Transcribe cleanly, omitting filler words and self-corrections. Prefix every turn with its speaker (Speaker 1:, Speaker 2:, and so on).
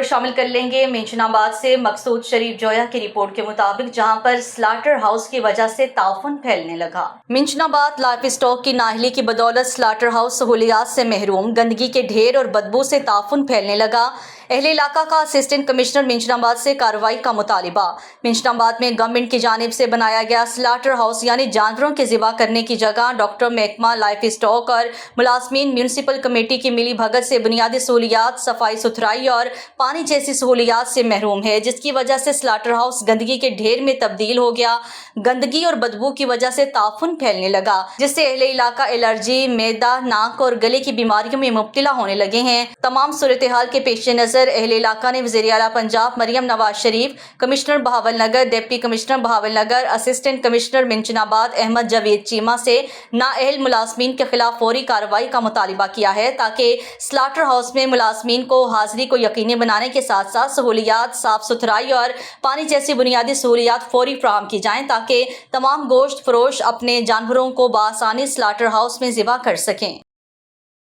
Speaker 1: خبر شامل کر لیں گے منشن آباد سے مقصود شریف جویا کی رپورٹ کے مطابق، جہاں پر سلاٹر ہاؤس کی وجہ سے تعفن پھیلنے لگا۔ منشن آباد لائف اسٹاک کی نااہلی کی بدولت سلاٹر ہاؤس سہولیات سے محروم، گندگی کے ڈھیر اور بدبو سے تعفن پھیلنے لگا۔ اہل علاقہ کا اسسٹنٹ کمشنر منشن آباد سے کارروائی کا مطالبہ۔ منشن آباد میں گورنمنٹ کی جانب سے بنایا گیا سلاٹر ہاؤس یعنی جانوروں کے ذبح کرنے کی جگہ ڈاکٹر محکمہ لائف اسٹاک اور ملازمین میونسپل کمیٹی کی ملی بھگت سے بنیادی سہولیات، صفائی ستھرائی اور پانی جیسی سہولیات سے محروم ہے، جس کی وجہ سے سلاٹر ہاؤس گندگی کے ڈھیر میں تبدیل ہو گیا۔ گندگی اور بدبو کی وجہ سے تعفن پھیلنے لگا، جس سے اہل علاقہ الرجی، معدہ، ناک اور گلے کی بیماریوں میں مبتلا ہونے لگے ہیں۔ تمام صورتحال کے پیش نظر اہل علاقہ نے وزیر اعلیٰ Punjab Maryam Nawaz Sharif, commissioner Bahawalnagar, deputy commissioner Bahawalnagar, assistant commissioner Minchinabad Ahmed Javed Cheema سے نااہل ملازمین کے خلاف فوری کارروائی کا مطالبہ کیا ہے، تاکہ سلاٹر ہاؤس میں ملازمین کو حاضری کو یقینی بنانے کے ساتھ ساتھ سہولیات، صاف ستھرائی اور پانی جیسی بنیادی سہولیات فوری فراہم کی جائیں، تاکہ تمام گوشت فروش اپنے جانوروں کو بآسانی سلاٹر ہاؤس میں ذبح کر سکیں۔